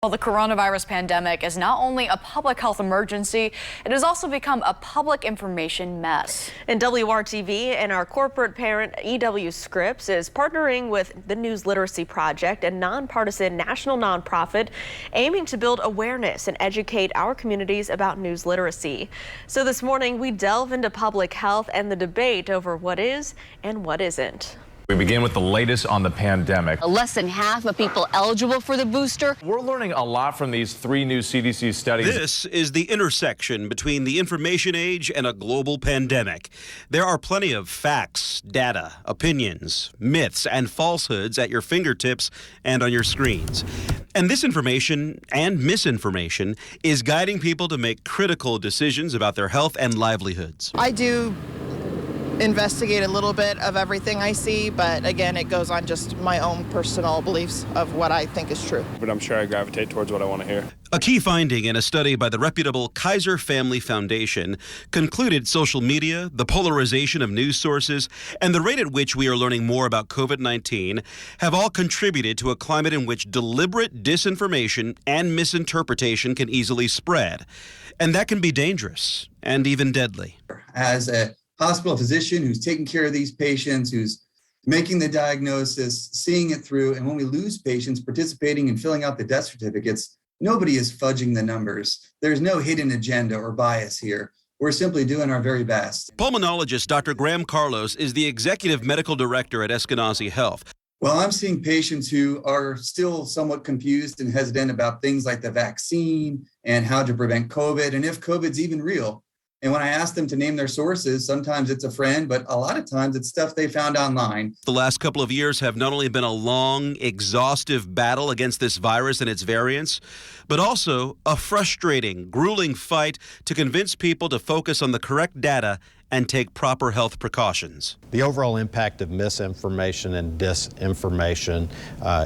Well, the coronavirus pandemic is not only a public health emergency, it has also become a public information mess. And WRTV and our corporate parent EW Scripps is partnering with the News Literacy Project, a nonpartisan national nonprofit aiming to build awareness and educate our communities about news literacy. So this morning we delve into public health and the debate over what is and what isn't. We begin with the latest on the pandemic. Less than half of people eligible for the booster. We're learning a lot from these three new CDC studies. This is the intersection between the information age and a global pandemic. There are plenty of facts, data, opinions, myths, and falsehoods at your fingertips and on your screens. And this information and misinformation is guiding people to make critical decisions about their health and livelihoods. I do investigate a little bit of everything I see, but again, it goes on just my own personal beliefs of what I think is true. But I'm sure I gravitate towards what I want to hear. A key finding in a study by the reputable Kaiser Family Foundation concluded social media, the polarization of news sources, and the rate at which we are learning more about COVID-19 have all contributed to a climate in which deliberate disinformation and misinterpretation can easily spread. And that can be dangerous and even deadly. As a hospital physician who's taking care of these patients, who's making the diagnosis, seeing it through, and when we lose patients participating and filling out the death certificates, nobody is fudging the numbers. There's no hidden agenda or bias here. We're simply doing our very best. Pulmonologist Dr. Graham Carlos is the executive medical director at Eskenazi Health. Well, I'm seeing patients who are still somewhat confused and hesitant about things like the vaccine and how to prevent COVID and if COVID's even real. And when I ask them to name their sources, sometimes it's a friend, but a lot of times it's stuff they found online. The last couple of years have not only been a long, exhaustive battle against this virus and its variants, but also a frustrating, grueling fight to convince people to focus on the correct data and take proper health precautions. The overall impact of misinformation and disinformation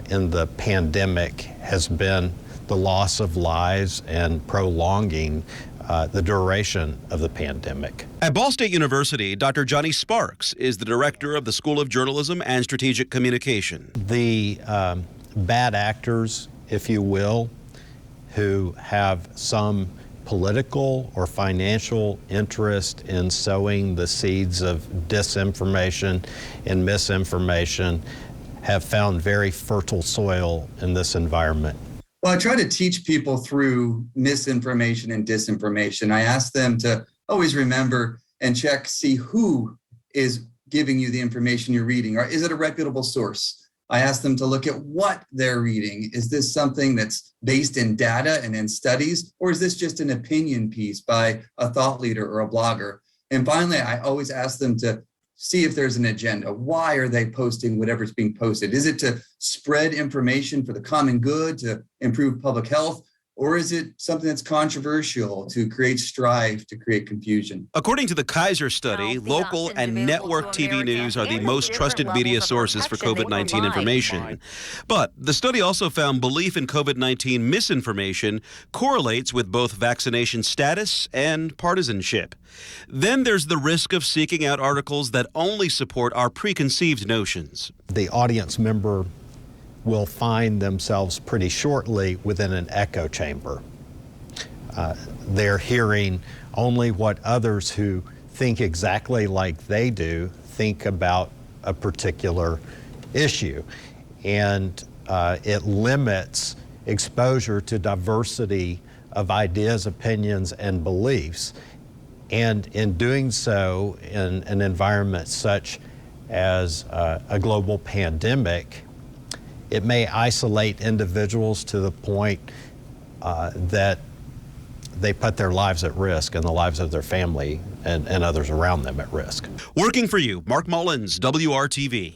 in the pandemic has been the loss of lives and prolonging the duration of the pandemic. At Ball State University, Dr. Johnny Sparks is the director of the School of Journalism and Strategic Communication. The bad actors, if you will, who have some political or financial interest in sowing the seeds of disinformation and misinformation have found very fertile soil in this environment. Well, I try to teach people through misinformation and disinformation. I ask them to always remember and check, see who is giving you the information you're reading, or is it a reputable source? I ask them to look at what they're reading. Is this something that's based in data and in studies, or is this just an opinion piece by a thought leader or a blogger? And finally, I always ask them to see if there's an agenda. Why are they posting whatever's being posted? Is it to spread information for the common good, to improve public health? Or is it something that's controversial to create strife, to create confusion? According to the Kaiser study, local and network TV news are the most trusted media sources for COVID-19 information. But the study also found belief in COVID-19 misinformation correlates with both vaccination status and partisanship. Then there's the risk of seeking out articles that only support our preconceived notions. The audience member will find themselves pretty shortly within an echo chamber. They're hearing only what others who think exactly like they do think about a particular issue. And it limits exposure to diversity of ideas, opinions, and beliefs. And in doing so, in an environment such as a global pandemic, it may isolate individuals to the point that they put their lives at risk and the lives of their family and others around them at risk. Working for you, Marc Mullins, WRTV.